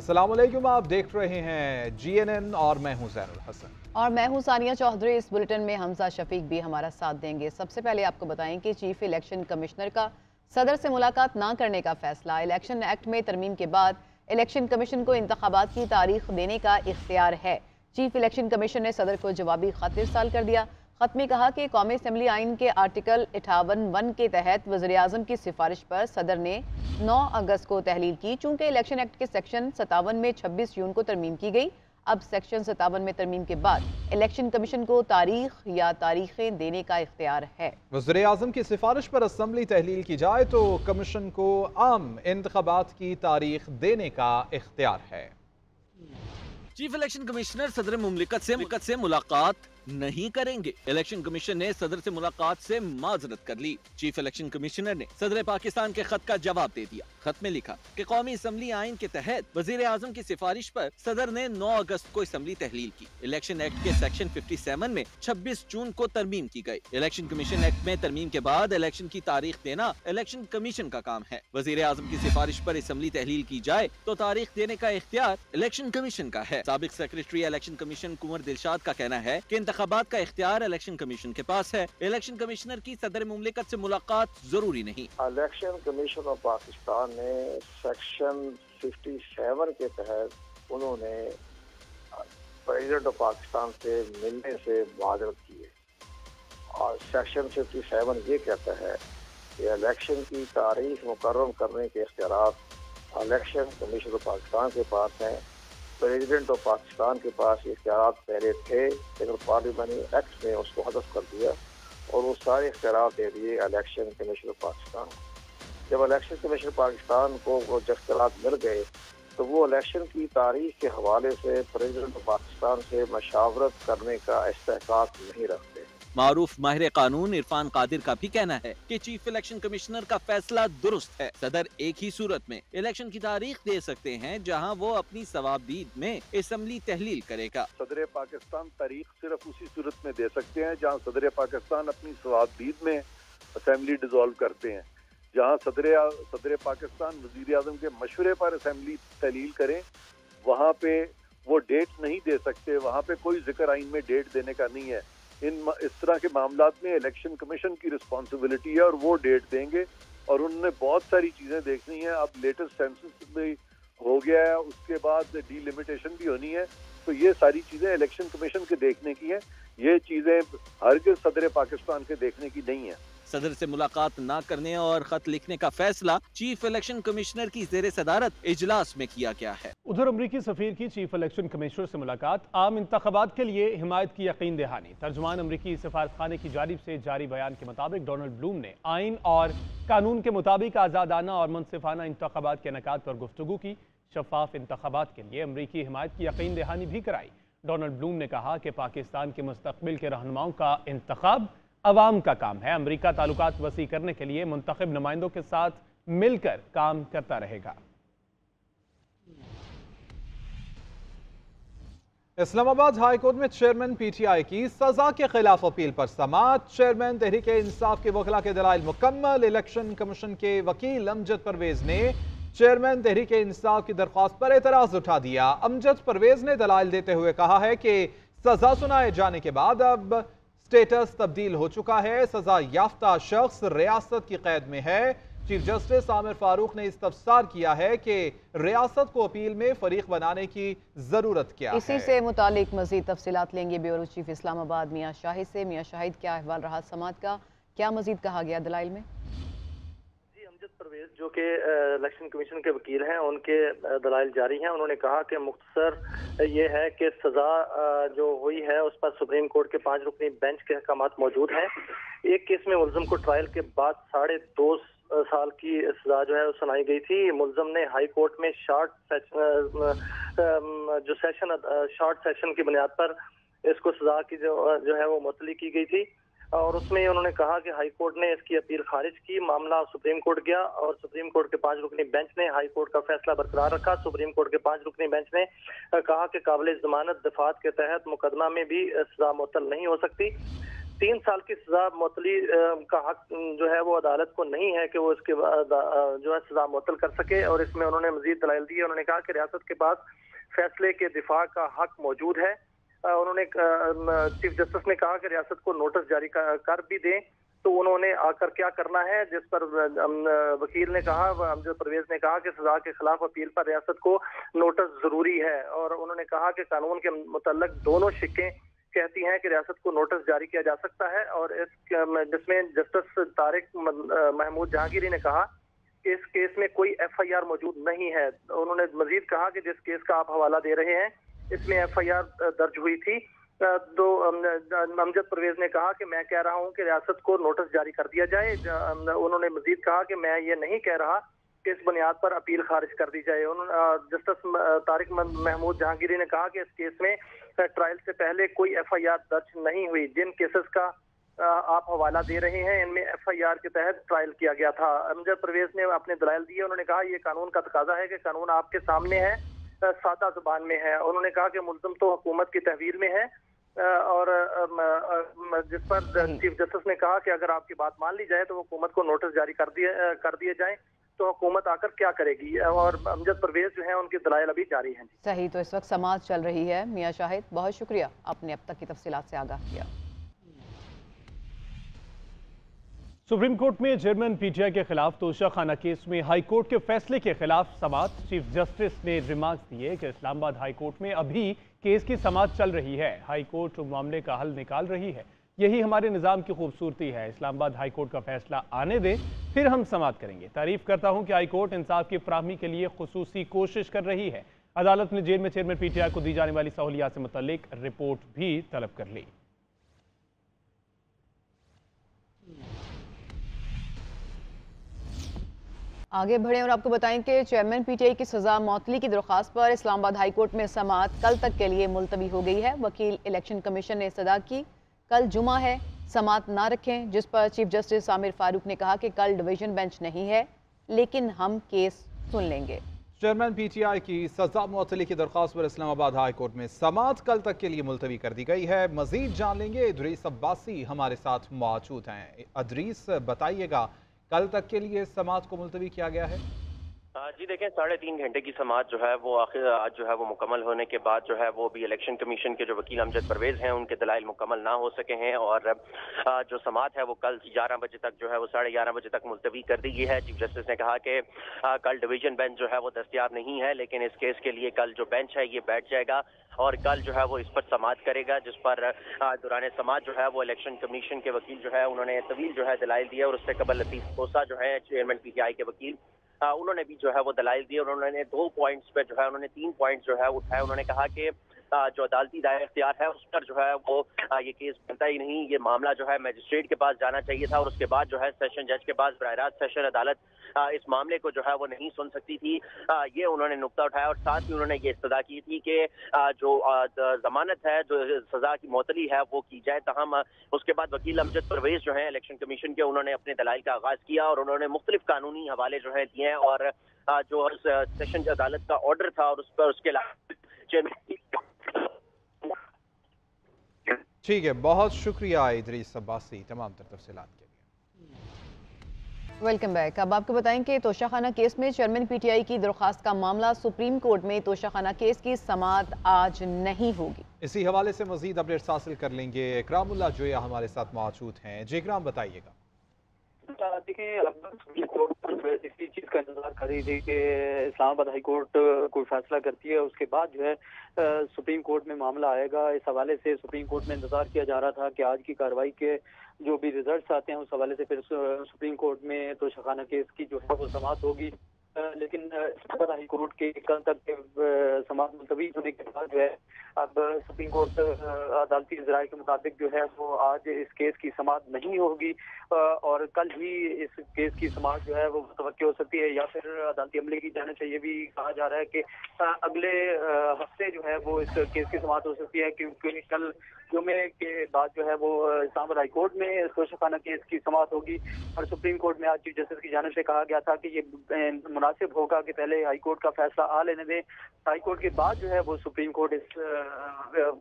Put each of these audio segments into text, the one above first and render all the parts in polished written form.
अस्सलाम वालेकुम, आप देख रहे हैं GNN और मैं हूं ज़ैनुल हसन। और मैं हूं सानिया चौधरी। इस बुलेटिन में हमजा शफीक भी हमारा साथ देंगे। सबसे पहले आपको बताएं कि चीफ इलेक्शन कमिश्नर का सदर से मुलाकात ना करने का फैसला। इलेक्शन एक्ट में तरमीम के बाद इलेक्शन कमीशन को इंतखाबात की तारीख देने का इख्तियार है। चीफ इलेक्शन कमीशन ने सदर को जवाबी खत इरसाल कर दिया। खत में कहा कि कौमी असम्बली आइन के आर्टिकल 58(1) के तहत वज़ीर-ए-आज़म की सिफारिश पर सदर ने 9 अगस्त को तहलील की। चूंकि इलेक्शन एक्ट के सेक्शन 57 में 26 जून को तरमीम की गई, अब सेक्शन 57 में तरमीम के बाद इलेक्शन कमीशन को तारीख या तारीखें देने का इख्तियार है। वज़ीर-ए-आज़म की सिफारिश पर असम्बली तहलील की जाए तो कमीशन को आम इंतखाबात की तारीख देने का इख्तियार है। चीफ इलेक्शन कमिश्नर सदर मुमलिकत से मुलाकात नहीं करेंगे। इलेक्शन कमीशन ने सदर से मुलाकात से माजरत कर ली। चीफ इलेक्शन कमिश्नर ने सदर पाकिस्तान के खत का जवाब दे दिया। खत में लिखा कि कौमी असम्बली आइन के तहत वजीर आजम की सिफारिश पर सदर ने 9 अगस्त को असम्बली तहलील की। इलेक्शन एक्ट के सेक्शन 57 में 26 जून को तरमीम की गई। इलेक्शन कमीशन एक्ट में तरमीम के बाद इलेक्शन की तारीख देना इलेक्शन कमीशन का काम है। वजीर आजम की सिफारिश पर असम्बली तहलील की जाए तो तारीख देने का इख्तियार इलेक्शन कमीशन का है। साबिक सेक्रेटरी इलेक्शन कमीशन कुंवर दिलशाद का कहना है कि इंतखाबात का इख्तियार इलेक्शन कमीशन के पास है। इलेक्शन कमिश्नर की सदर मुमलिकत से मुलाकात जरूरी नहीं। इलेक्शन कमीशन ऑफ पाकिस्तान ने सेक्शन 57 के तहत उन्होंने प्रेसिडेंट ऑफ पाकिस्तान से मिलने से माजरत की है और सेक्शन 57 ये कहता है कि इलेक्शन की तारीख मुकर्रर करने के इख्तियार इलेक्शन कमीशन ऑफ पाकिस्तान के पास हैं। प्रेसिडेंट ऑफ पाकिस्तान के पास ये इख्तियार पहले थे, लेकिन पार्लियामेंटी एक्ट ने उसको हदफ कर दिया और वो सारे इख्तियार दे दिए इलेक्शन कमीशन ऑफ पाकिस्तान को। जब इलेक्शन कमीशन पाकिस्तान को वो इख्तियार मिल गए तो वो इलेक्शन की तारीख के हवाले से प्रेसिडेंट ऑफ पाकिस्तान से मशावरत करने का इस्तेहकाक नहीं रखते। मारूफ माहिर कानून इरफान कादिर का भी कहना है कि चीफ इलेक्शन कमिश्नर का फैसला दुरुस्त है। सदर एक ही सूरत में इलेक्शन की तारीख दे सकते हैं जहां वो अपनी सवाबदीद में असम्बली तहलील करेगा। सदर पाकिस्तान तारीख सिर्फ उसी सूरत में दे सकते हैं जहां सदर पाकिस्तान अपनी सवाबदीद में असम्बली डिसॉल्व करते हैं। जहां सदर पाकिस्तान वजीर आजम के मशवरे पर असम्बली तहलील करें, वहाँ पे वो डेट नहीं दे सकते। वहाँ पे कोई जिक्र आइन में डेट देने का नहीं है। इस तरह के मामलात में इलेक्शन कमीशन की रिस्पॉन्सिबिलिटी है और वो डेट देंगे और उन्होंने बहुत सारी चीज़ें देखनी है। अब लेटेस्ट सेंसस भी हो गया है, उसके बाद डीलिमिटेशन भी होनी है, तो ये सारी चीज़ें इलेक्शन कमीशन के देखने की हैं। ये चीज़ें हरगिज़ सदर पाकिस्तान के देखने की नहीं है। सदर से मुलाकात न करने और खत लिखने का फैसला चीफ इलेक्शन कमिश्नर की ज़ेरे सदारत इजलास में किया गया है। उधर अमरीकी सफीर की चीफ इलेक्शन कमिश्नर से मुलाकात, आम इंतखाबात के लिए हिमायत की यकीन दहानी। तर्जुमान अमरीकी सफारत खाने की जानिब से जारी बयान के मुताबिक डोनाल्ड ब्लूम ने आइन और कानून के मुताबिक आज़ादाना और मुनसिफाना इंतखाबात के इनेकाद पर गुफ्तगू की। शफाफ इंतखाबात के लिए अमरीकी हिमायत की यकीन दहानी भी कराई। डोनाल्ड ब्लूम ने कहा कि पाकिस्तान के मुस्तकबिल के रहनुमाओं का इंतखाब अवाम का काम है। अमरीका ताल्लुकात वसी करने के लिए मुंतखब नुमाइंदों के साथ मिलकर काम करता रहेगा। इस्लामाबाद हाई कोर्ट में चेयरमैन PTI की सजा के खिलाफ अपील पर समाअत। चेयरमैन तहरीक इंसाफ के वकला के दलाइल मुकम्मल। इलेक्शन कमीशन के वकील अमजद परवेज ने चेयरमैन तहरीक इंसाफ की दरख्वास्त पर एतराज उठा दिया। अमजद परवेज ने दलाइल देते हुए कहा है कि सजा सुनाए जाने के बाद अब स्टेटस तब्दील हो चुका है। सजा याफ्ता शख्स रियासत की कैद में है। चीफ जस्टिस आमिर फारूक ने इस्तफसार किया है कि रियासत को अपील में फरीक बनाने की जरूरत क्या है। इसी से मुतालिक मजीद तफसीलात लेंगे ब्यूरो चीफ इस्लामाबाद मियां शाहिद से। मियां शाहिद, क्या अहवाल रहा समात का, क्या मजीद कहा गया दलाइल में? परवेज जो कि इलेक्शन कमीशन के वकील हैं, उनके दलाइल जारी हैं। उन्होंने कहा कि मुख्तसर ये है कि सज़ा जो हुई है उस पर सुप्रीम कोर्ट के 5 रुकनी बेंच के अहकामात मौजूद हैं। एक केस में मुलजम को ट्रायल के बाद 2.5 साल की सजा जो है वो सुनाई गई थी। मुलजम ने हाई कोर्ट में शॉर्ट सेशन की बुनियाद पर इसको सजा की जो है वो मुअत्तली की गई थी और उसमें उन्होंने कहा कि हाई कोर्ट ने इसकी अपील खारिज की। मामला सुप्रीम कोर्ट गया और सुप्रीम कोर्ट के 5 रुकनी बेंच ने हाई कोर्ट का फैसला बरकरार रखा। सुप्रीम कोर्ट के 5 रुकनी बेंच ने कहा कि काबिल जमानत दफात के तहत मुकदमा में भी सजा मुअत्तल नहीं हो सकती। 3 साल की सजा मुअत्तली का हक जो है वो अदालत को नहीं है कि वो इसके बाद जो है सजा मुअत्तल कर सके। और इसमें उन्होंने मजीद दलाइल दिए। उन्होंने कहा कि रियासत के पास फैसले के दिफा का हक मौजूद है। उन्होंने चीफ जस्टिस ने कहा कि रियासत को नोटिस जारी कर भी दें तो उन्होंने आकर क्या करना है, जिस पर वकील ने कहा, अमजद परवेज ने कहा कि सजा के खिलाफ अपील पर रियासत को नोटिस जरूरी है। और उन्होंने कहा कि कानून के मुतल्लक दोनों शिकें कहती हैं कि रियासत को नोटिस जारी किया जा सकता है। और जिसमें जस्टिस तारिक महमूद जहांगीरी ने कहा कि इस केस में कोई FIR मौजूद नहीं है। उन्होंने मजीद कहा कि जिस केस का आप हवाला दे रहे हैं इसमें FIR दर्ज हुई थी। तो अमजद परवेज ने कहा कि मैं कह रहा हूं कि रियासत को नोटिस जारी कर दिया जाए। उन्होंने मजीद कहा कि मैं ये नहीं कह रहा कि इस बुनियाद पर अपील खारिज कर दी जाए। जस्टिस तारिक महमूद जहांगीरी ने कहा कि इस केस में ट्रायल से पहले कोई FIR दर्ज नहीं हुई। जिन केसेस का आप हवाला दे रहे हैं इनमें FIR के तहत ट्रायल किया गया था। अमजद परवेज ने अपने दलाइल दिए। उन्होंने कहा ये कानून का तकाजा है कि कानून आपके सामने है, सादा जुबान में है। उन्होंने कहा कि मुल्ज़िम तो हुकूमत की तहवील में है। और जिस पर चीफ जस्टिस ने कहा कि अगर आपकी बात मान ली जाए तो हुकूमत को नोटिस जारी कर दिए जाए तो हुकूमत आकर क्या करेगी। और अमजद परवेज जो है उनकी दलाइल अभी जारी हैं। सही, तो इस वक्त समाअत चल रही है। मियां शाहिद, बहुत शुक्रिया, आपने अब तक की तफसीलात से आगाह किया। सुप्रीम कोर्ट में चेयरमैन PTI के खिलाफ तोशाखाना केस में हाई कोर्ट के फैसले के खिलाफ समाअत। चीफ जस्टिस ने रिमार्क्स दिए कि इस्लामाबाद हाई कोर्ट में अभी केस की समाअत चल रही है। हाई कोर्ट मामले का हल निकाल रही है। यही हमारे निज़ाम की खूबसूरती है। इस्लामाबाद हाई कोर्ट का फैसला आने दें, फिर हम समाअत करेंगे। तारीफ करता हूं कि हाई कोर्ट इंसाफ की फराहमी के लिए खुसूसी कोशिश कर रही है। अदालत ने जेल में चेयरमैन PTI को दी जाने वाली सहूलियात से मुतल्लिक रिपोर्ट भी तलब कर ली। आगे बढ़े और आपको बताएं कि चेयरमैन PTI की सजा मौतली की दरख्वास्त पर इस्लामाबाद हाई कोर्ट में समाअत कल तक के लिए मुलतवी हो गई है। वकील इलेक्शन कमीशन ने सदा की कल जुमा है, समाअत ना रखें, जिस पर चीफ जस्टिस आमिर फारूक ने कहा कि कल डिवीजन बेंच नहीं है लेकिन हम केस सुन लेंगे। चेयरमैन PTI की सजा मुअत्तली की दरख्वास्त पर इस्लामाबाद हाई कोर्ट में समाअत कल तक के लिए मुलतवी कर दी गई है। मजीद जान लेंगे, इदरीस अब्बासी हमारे साथ मौजूद हैं। इदरीस, बताइएगा, कल तक के लिए समाअत को मुलतवी किया गया है? जी देखें, 3.5 घंटे की समाअत जो है वो आखिर आज जो है वो मुकम्मल होने के बाद जो है वो भी इलेक्शन कमीशन के जो वकील अमजद परवेज हैं उनके दलाइल मुकम्मल ना हो सके हैं। और जो समाअत है वो कल 11 बजे तक जो है वो 11:30 बजे तक मुलतवी कर दी गई है। चीफ जस्टिस ने कहा कि कल डिवीजन बेंच जो है वो दस्तयाब नहीं है, लेकिन इस केस के लिए कल जो बेंच है ये बैठ जाएगा और कल जो है वो इस पर समाअत करेगा, जिस पर दौरान समाअत जो है वो इलेक्शन कमीशन के वकील जो है उन्होंने तवील जो है दलाइल दिया। और उससे कबल लतीफ कोसा जो है चेयरमैन PTI के वकील, उन्होंने भी जो है वो दलाइल दिए। और उन्होंने 2 पॉइंट्स पे जो है उन्होंने 3 पॉइंट्स जो है उठाए। उन्होंने कहा कि जो अदालती दायर इख्तियार है उस पर जो है वो ये केस बनता ही नहीं, ये मामला जो है मैजिस्ट्रेट के पास जाना चाहिए था और उसके बाद जो है सेशन जज के पास बराह रास्त सेशन अदालत इस मामले को जो है वो नहीं सुन सकती थी। ये उन्होंने नुक्ता उठाया। और साथ ही उन्होंने ये इस्तदा की थी कि जो जमानत है, जो सजा की मुअत्तली है वो की जाए। तहम उसके बाद वकील अमजद परवेज जो है इलेक्शन कमीशन के, उन्होंने अपने दलाइल का आगाज किया और उन्होंने मुख्तलिफ कानूनी हवाले जो है दिए और जो सेशन अदालत का ऑर्डर था और उस पर उसके ठीक है, बहुत शुक्रिया इदरीस अब्बासी तमाम तर तफसीलात के लिए। Welcome back. अब आपको बताएं कि तोशाखाना केस में चेयरमैन PTI की दरख्वास्त का मामला सुप्रीम कोर्ट में। तोशाखाना केस की समाअत आज नहीं होगी। इसी हवाले से मजीद अपडेट्स हासिल कर लेंगे। इकरामुल्लाह जोया हमारे साथ मौजूद हैं। जी इकराम, बताइएगा। देखिए, सुप्रीम कोर्ट पर इसी चीज का इंतजार कर रही थी कि इस्लामाबाद हाई कोर्ट कोई फैसला करती है, उसके बाद जो है सुप्रीम कोर्ट में मामला आएगा। इस हवाले से सुप्रीम कोर्ट में इंतजार किया जा रहा था कि आज की कार्रवाई के जो भी रिजल्ट्स आते हैं उस हवाले से फिर सुप्रीम कोर्ट में तोशाखाना केस की जो है वो समाअत होगी। लेकिन इस्लामाबाद हाई कोर्ट के कल तक समाअत मुलतवी होने के बाद जो है अब सुप्रीम कोर्ट अदालती ज़राए के मुताबिक जो है वो आज इस केस की समाअत नहीं होगी और कल ही इस केस की समाअत जो है वो मुतवक्की हो सकती है या फिर अदालती अमले की जाने से। ये भी कहा जा रहा है कि अगले हफ्ते जो है वो इस केस की समाअत हो सकती है, क्योंकि कल जुमे के बाद जो है वो इस्लामाबाद हाई कोर्ट में तोशाखाना केस की समाअत होगी। और सुप्रीम कोर्ट में आज चीफ जस्टिस की जानिब से कहा गया था कि ये मुनासिब होगा कि पहले हाई कोर्ट का फैसला आ लेने दें, हाई कोर्ट के बाद जो है वो सुप्रीम कोर्ट इस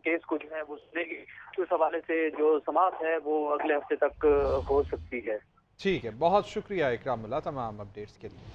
केस को जो है वो सुनेगी। तो इस हवाले से जो समाअत है वो अगले हफ्ते तक हो सकती है। ठीक है, बहुत शुक्रिया इकराम मुल्ला तमाम अपडेट्स के लिए।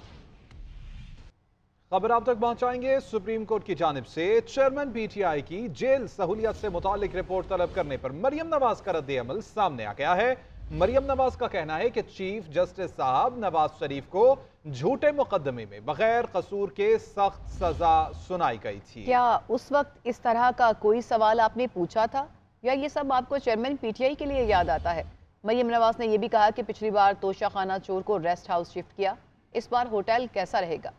खबर आप तक पहुंचाएंगे। सुप्रीम कोर्ट की जानिब से चेयरमैन पीटीआई की जेल सहूलियत से मुतालिक रिपोर्ट तलब करने पर मरियम नवाज का रद्द अमल सामने आ गया है। मरियम नवाज का कहना है कि चीफ जस्टिस साहब नवाज शरीफ को झूठे मुकदमे में बगैर कसूर के सख्त सजा सुनाई गई थी। क्या उस वक्त इस तरह का कोई सवाल आपने पूछा था या ये सब आपको चेयरमैन पीटीआई के लिए याद आता है? मरियम नवाज ने यह भी कहा कि पिछली बार तोशाखाना चोर को रेस्ट हाउस शिफ्ट किया, इस बार होटल कैसा रहेगा?